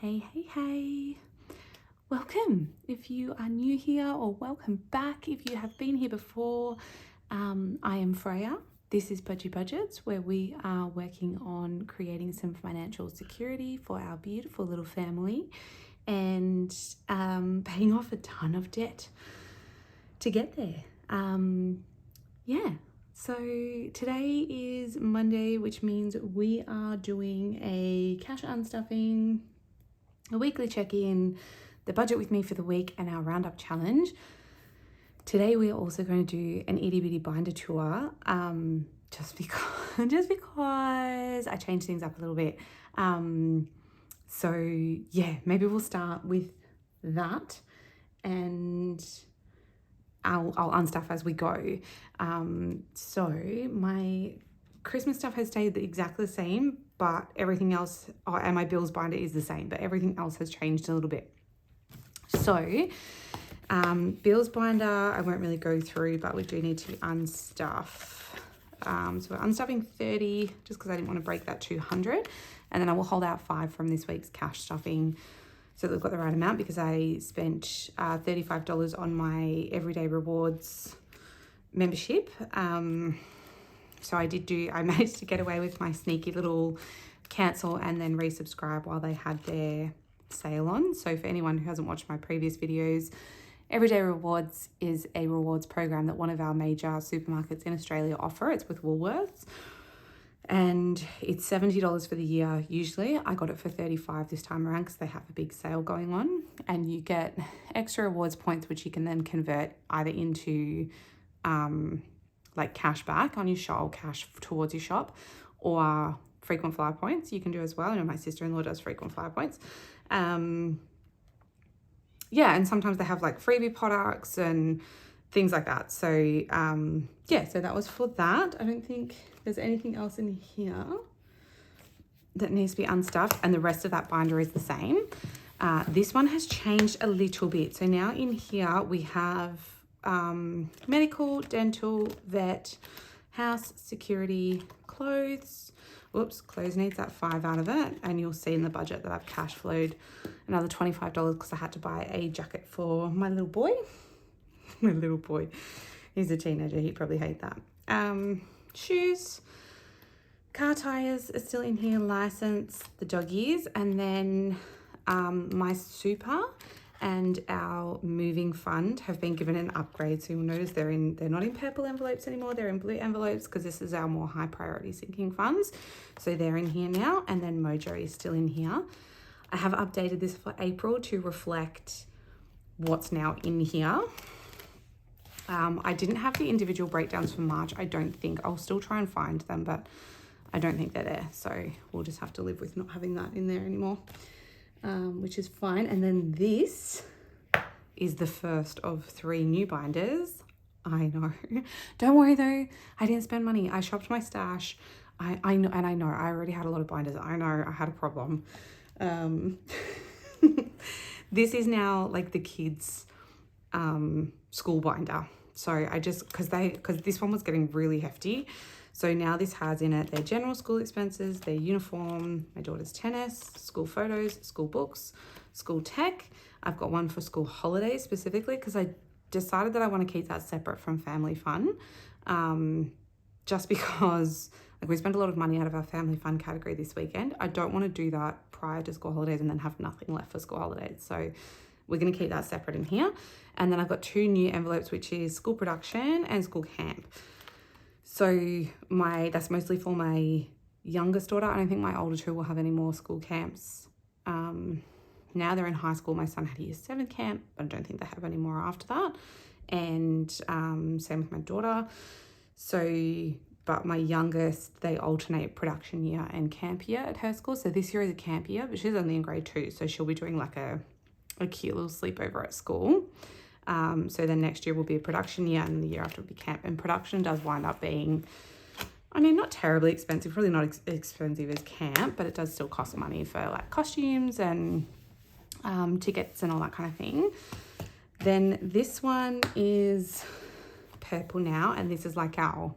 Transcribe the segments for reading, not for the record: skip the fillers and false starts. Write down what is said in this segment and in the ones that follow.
Hey. Welcome. If you are new here, or welcome back if you have been here before. I am Freya. This is Budgie Budgets, where we are working on creating some financial security for our beautiful little family and paying off a ton of debt to get there. So today is Monday, which means we are doing a cash unstuffing, a weekly check-in, the budget with me for the week, and our roundup challenge. Today we are also going to do an itty bitty binder tour, just because I changed things up a little bit. So yeah, maybe we'll start with that, and I'll unstuff as we go. So my Christmas stuff has stayed exactly the same, but everything else, and my bills binder is the same, but everything else has changed a little bit. So bills binder, I won't really go through, but we do need to unstuff. So we're unstuffing 30, just because I didn't want to break that 200. And then I will hold out 5 from this week's cash stuffing, so that we've got the right amount, because I spent $35 on my Everyday Rewards membership. So I managed to get away with my sneaky little cancel and then resubscribe while they had their sale on. So for anyone who hasn't watched my previous videos, Everyday Rewards is a rewards program that one of our major supermarkets in Australia offer. It's with Woolworths, and it's $70 for the year usually. I got it for $35 this time around because they have a big sale going on, and you get extra rewards points which you can then convert either into like cash back on your shop, cash towards your shop, or frequent flyer points you can do as well. My sister-in-law does frequent flyer points. And sometimes they have like freebie products and things like that. So so that was for that. I don't think there's anything else in here that needs to be unstuffed, and the rest of that binder is the same. This one has changed a little bit. So now in here we have medical, dental, vet, house, security, clothes. Clothes needs that 5 out of it, and you'll see in the budget that I've cash flowed another $25 because I had to buy a jacket for my little boy. My little boy, he's a teenager, he'd probably hate that. Shoes, car tires are still in here, license, the doggies, and then my super and our moving fund have been given an upgrade. So you'll notice they're not in purple envelopes anymore, they're in blue envelopes, because this is our more high priority sinking funds. So they're in here now, and then Mojo is still in here. I have updated this for April to reflect what's now in here. I didn't have the individual breakdowns for March, I don't think. I'll still try and find them, but I don't think they're there. So we'll just have to live with not having that in there anymore. Which is fine. And then this is the first of 3 new binders. I know. Don't worry though, I didn't spend money. I shopped my stash. I know, and I know I already had a lot of binders. I know I had a problem. This is now like the kids' school binder. So I just, because this one was getting really hefty. So now this has in it their general school expenses, their uniform, my daughter's tennis, school photos, school books, school tech. I've got one for school holidays specifically, because I decided that I want to keep that separate from family fun. Just because we spent a lot of money out of our family fun category this weekend. I don't want to do that prior to school holidays and then have nothing left for school holidays. So we're going to keep that separate in here. And then I've got 2 new envelopes, which is school production and school camp. So that's mostly for my youngest daughter. I don't think my older 2 will have any more school camps. Now they're in high school. My son had a year 7 camp, but I don't think they have any more after that. And same with my daughter. So, but my youngest, they alternate production year and camp year at her school. So this year is a camp year, but she's only in grade 2. So she'll be doing like a cute little sleepover at school. So then next year will be a production year, and the year after will be camp. And production does wind up being, not terribly expensive, probably not as expensive as camp, but it does still cost money for like costumes and tickets and all that kind of thing. Then this one is purple now, and this is like our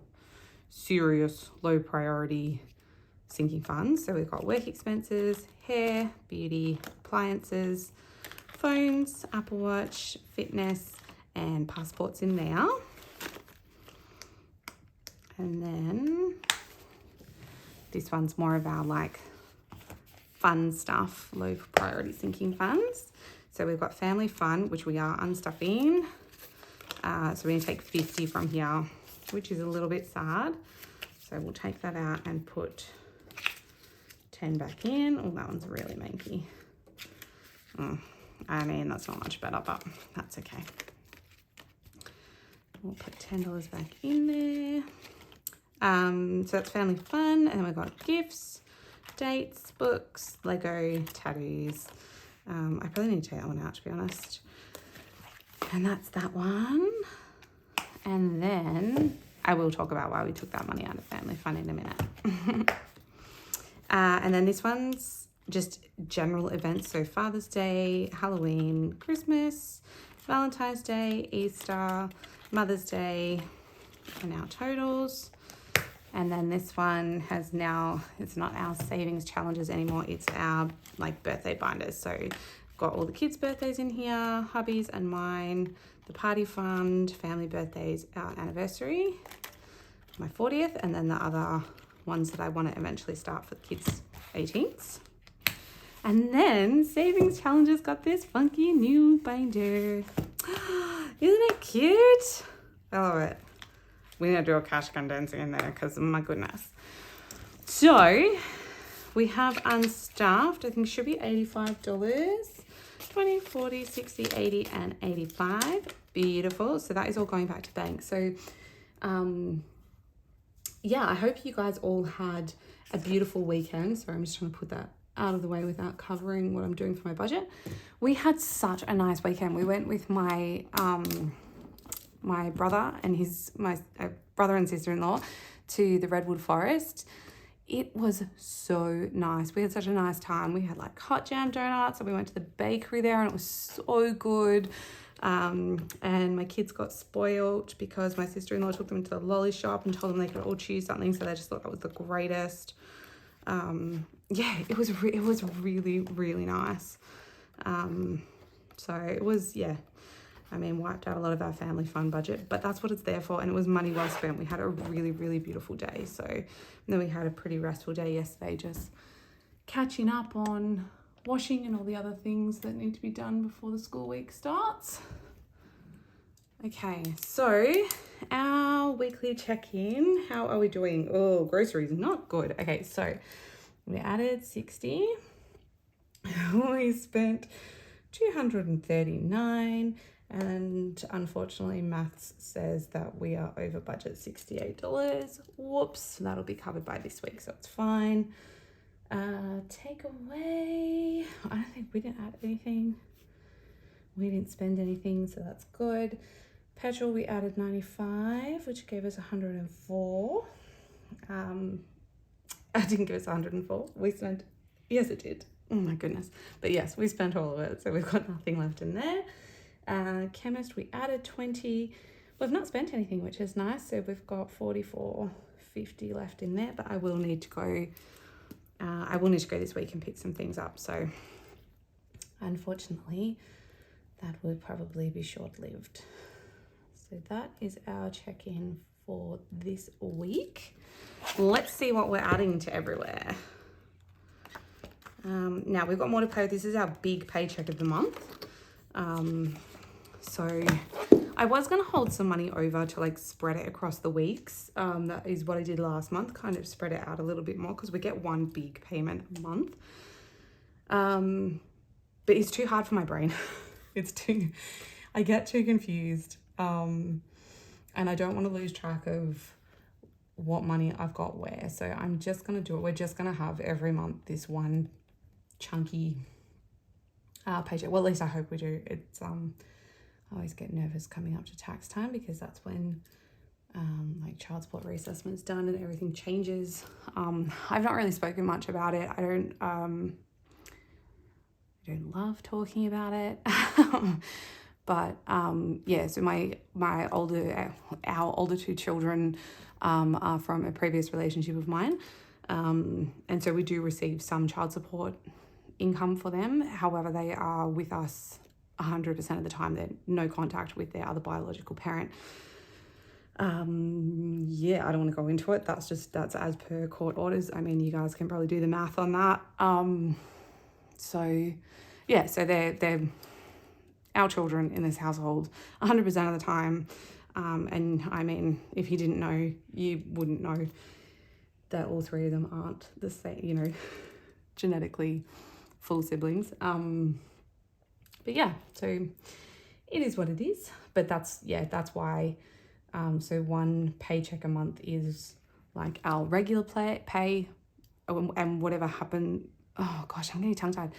serious low priority sinking funds. So we've got work expenses, hair, beauty, appliances, phones, Apple Watch, fitness, and passports in there. And then this one's more of our like fun stuff, low priority sinking funds. So we've got family fun, which we are unstuffing. So we're going to take 50 from here, which is a little bit sad. So we'll take that out and put 10 back in. Oh, that one's really manky. I mean, that's not much better, but that's okay. We'll put $10 back in there. So that's family fun. And then we've got gifts, dates, books, Lego, tattoos. I probably need to take that one out, to be honest. And that's that one. And then I will talk about why we took that money out of family fun in a minute. And then this one's just general events. So Father's Day, Halloween, Christmas, Valentine's Day, Easter, Mother's Day, and our totals. And then this one has now, it's not our savings challenges anymore. It's our like birthday binders. So got all the kids' birthdays in here, hubby's and mine, the party fund, family birthdays, our anniversary, my 40th, and then the other ones that I want to eventually start for the kids' 18th. And then Savings Challenges got this funky new binder. Isn't it cute? I love it. We need to do a cash gun dancing in there because my goodness. So we have unstuffed, I think should be $85. 20, 40, 60, 80, and 85. Beautiful. So that is all going back to bank. So yeah, I hope you guys all had a beautiful weekend. Sorry, I'm just trying to put that out of the way without covering what I'm doing for my budget. We had such a nice weekend. We went with my my brother and my brother and sister-in-law to the Redwood Forest. It was so nice. We had such a nice time. We had like hot jam donuts and we went to the bakery there and it was so good. And my kids got spoiled because my sister-in-law took them to the lolly shop and told them they could all choose something. So they just thought that was the greatest. Yeah, it was really, really nice. So it was, yeah, I mean, wiped out a lot of our family fun budget, but that's what it's there for. And it was money well spent. We had a really, really beautiful day. So and then we had a pretty restful day yesterday, just catching up on washing and all the other things that need to be done before the school week starts. Okay, so our weekly check-in, how are we doing? Oh, groceries, not good. Okay, so we added 60. We spent 239. And unfortunately, maths says that we are over budget $68. Whoops, that'll be covered by this week, so it's fine. Takeaway, I don't think we didn't add anything. We didn't spend anything, so that's good. Petrol, we added 95, which gave us 104. I didn't give us 104. We spent, yes, it did. Oh my goodness. But yes, we spent all of it, so we've got nothing left in there. Chemist, we added 20. We've not spent anything, which is nice. So we've got 44.50 left in there, but I will need to go. I will need to go this week and pick some things up. So unfortunately, that would probably be short-lived. So that is our check-in for this week. Let's see what we're adding to everywhere. Now we've got more to pay. This is our big paycheck of the month. So I was going to hold some money over to like spread it across the weeks. That is what I did last month, kind of spread it out a little bit more because we get one big payment a month. But it's too hard for my brain. I get too confused. And I don't want to lose track of what money I've got where. So I'm just going to do it. We're just going to have every month this one chunky paycheck. Well, at least I hope we do. It's I always get nervous coming up to tax time because that's when like child support reassessment's done and everything changes. I've not really spoken much about it. I don't love talking about it. But yeah, so our older two children are from a previous relationship of mine. And so we do receive some child support income for them. However, they are with us 100% of the time. They're no contact with their other biological parent. Yeah, I don't want to go into it. That's as per court orders. I mean, you guys can probably do the math on that. So yeah, so they're our children in this household 100% of the time. And I mean, if you didn't know, you wouldn't know that all three of them aren't the same, genetically full siblings. But yeah, so it is what it is. But that's why. So one paycheck a month is like our regular pay, and whatever happened. Oh gosh, I'm getting tongue tied.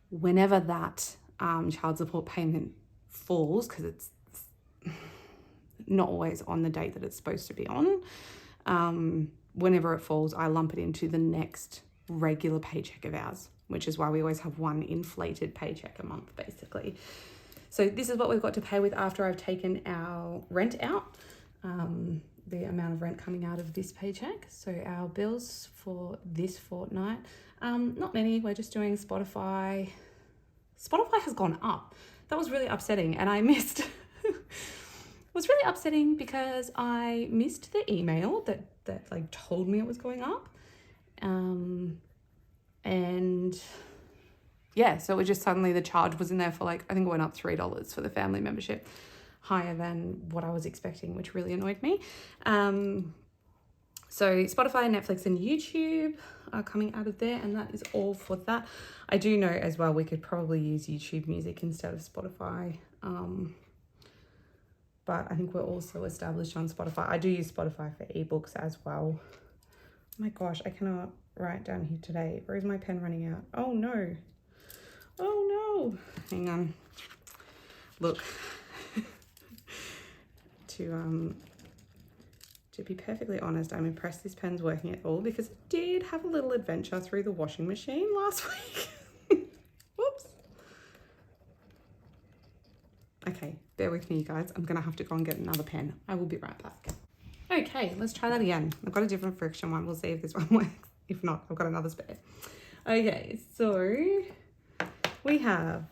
Whenever that child support payment falls, because it's not always on the date that it's supposed to be on. Whenever it falls, I lump it into the next regular paycheck of ours, which is why we always have one inflated paycheck a month, basically. So this is what we've got to pay with after I've taken our rent out, the amount of rent coming out of this paycheck. So our bills for this fortnight, not many. We're just doing Spotify. Spotify has gone up. That was really upsetting, and I missed... It was really upsetting because I missed the email that like told me it was going up. And yeah, so it was just suddenly the charge was in there for like, I think it went up $3 for the family membership, higher than what I was expecting, which really annoyed me. So Spotify, Netflix and YouTube are coming out of there, and that is all for that. I do know as well we could probably use YouTube Music instead of Spotify. But I think we're also established on Spotify. I do use Spotify for ebooks as well. Oh my gosh, I cannot write down here today. Or is my pen running out? Oh no. Oh no. Hang on. Look. To be perfectly honest, I'm impressed this pen's working at all, because it did have a little adventure through the washing machine last week. Whoops. Okay, bear with me, you guys. I'm going to have to go and get another pen. I will be right back. Okay, let's try that again. I've got a different friction one. We'll see if this one works. If not, I've got another spare. Okay, so we have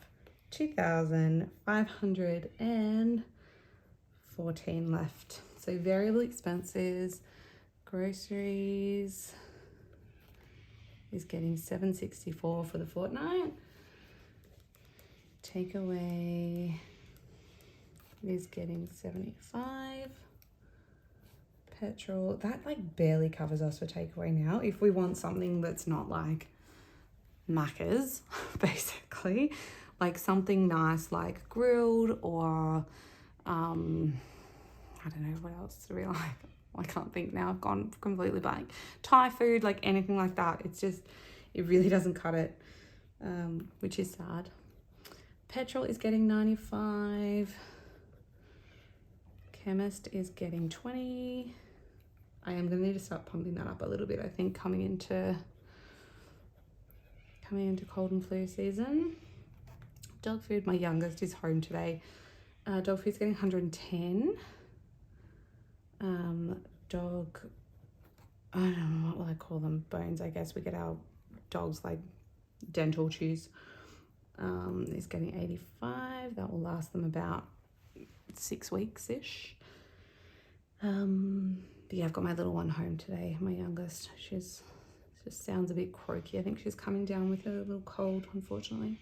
2,514 left. So variable expenses, groceries is getting $7.64 for the fortnight. Takeaway is getting $75. Petrol, that like barely covers us for takeaway now. If we want something that's not like Macca's, basically, like something nice like grilled, or I don't know what else to be like. I can't think now. I've gone completely blank. Thai food, like anything like that. It's just, it really doesn't cut it, which is sad. Petrol is getting 95. Chemist is getting 20. I am going to need to start pumping that up a little bit, I think, coming into cold and flu season. Dog food, my youngest is home today. Dog food's getting 110. Dog, I don't know, what will I call them? Bones, I guess. We get our dogs like dental chews. Is getting 85. That will last them about 6 weeks-ish. But yeah, I've got my little one home today, my youngest. She's just sounds a bit croaky. I think she's coming down with a little cold, unfortunately.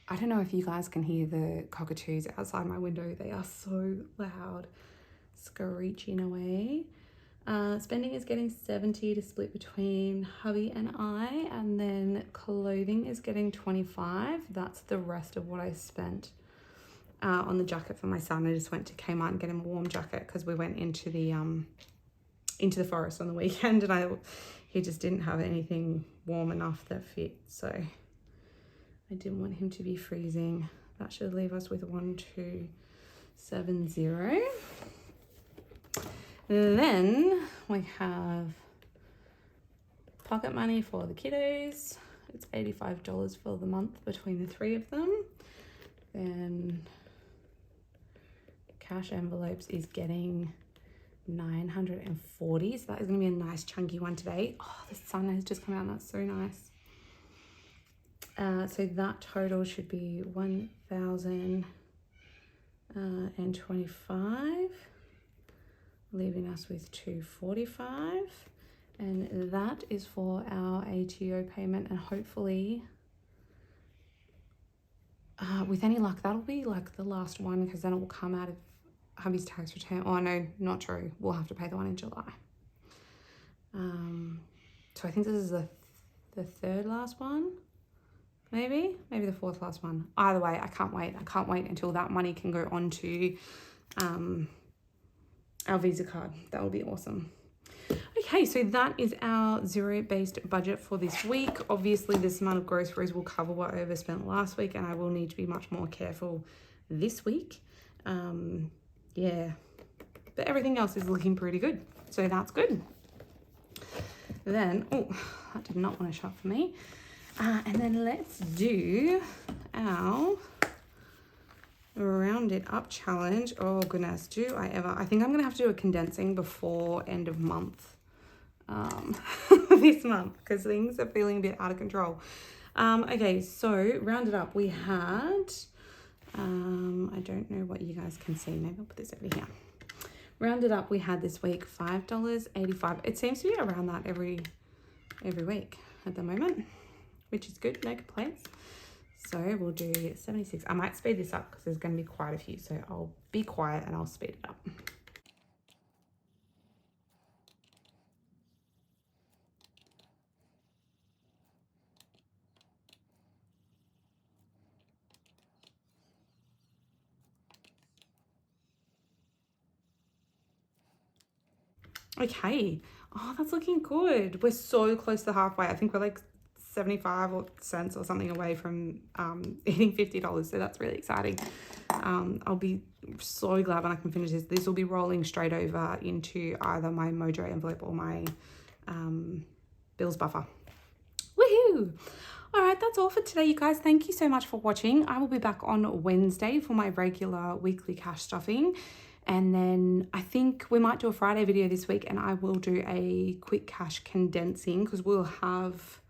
I don't know if you guys can hear the cockatoos outside my window. They are so loud, screeching away. Spending is getting 70 to split between hubby and I, and then clothing is getting 25. That's the rest of what I spent on the jacket for my son. I just went to Kmart and get him a warm jacket because we went into the forest on the weekend, and he just didn't have anything warm enough that fit, so I didn't want him to be freezing. That should leave us with 1270. Then we have pocket money for the kiddos. It's $85 for the month between the three of them. Then cash envelopes is getting 940. So that is going to be a nice chunky one today. Oh, the sun has just come out and that's so nice. So that total should be 1,025, leaving us with 245. And that is for our ATO payment, and hopefully with any luck that'll be like the last one, because then it will come out of hubby's tax return. Oh no, not true, we'll have to pay the one in July. So I think this is the third last one, maybe the fourth last one. Either way, I can't wait until that money can go onto our Visa card. That will be awesome. Okay, so that is our zero-based budget for this week. Obviously, this amount of groceries will cover what I overspent last week, and I will need to be much more careful this week. Yeah, but everything else is looking pretty good, so that's good. Then, oh, that did not want to shop for me. And then let's do our round it up challenge. Oh goodness, do I ever? I think I'm gonna have to do a condensing before end of month this month, because things are feeling a bit out of control. Okay, so round it up, we had I don't know what you guys can see, maybe I'll put this over here. Rounded up, we had this week $5.85. It seems to be around that every week at the moment, which is good, no complaints. So we'll do 76. I might speed this up because there's going to be quite a few, so I'll be quiet and I'll speed it up. Okay, oh, that's looking good. We're so close to halfway. I think we're like 75 cents or something away from hitting $50, so that's really exciting. I'll be so glad when I can finish this. This will be rolling straight over into either my Mojo envelope or my bills buffer. Woohoo! All right, that's all for today, you guys. Thank you so much for watching. I will be back on Wednesday for my regular weekly cash stuffing. And then I think we might do a Friday video this week, and I will do a quick cash condensing, because we'll have,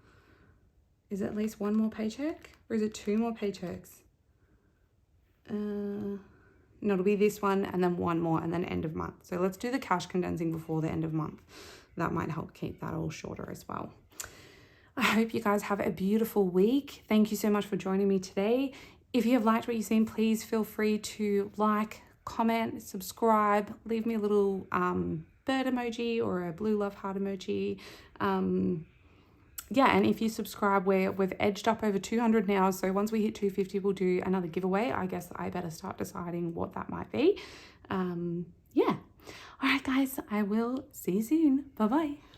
is it at least one more paycheck or is it two more paychecks? No, it'll be this one and then one more and then end of month. So let's do the cash condensing before the end of month. That might help keep that all shorter as well. I hope you guys have a beautiful week. Thank you so much for joining me today. If you have liked what you've seen, please feel free to like, comment, subscribe, leave me a little bird emoji or a blue love heart emoji. Yeah, and if you subscribe, we've edged up over 200 now, so once we hit 250 we'll do another giveaway. I guess I better start deciding what that might be. Yeah, all right guys, I will see you soon. Bye bye.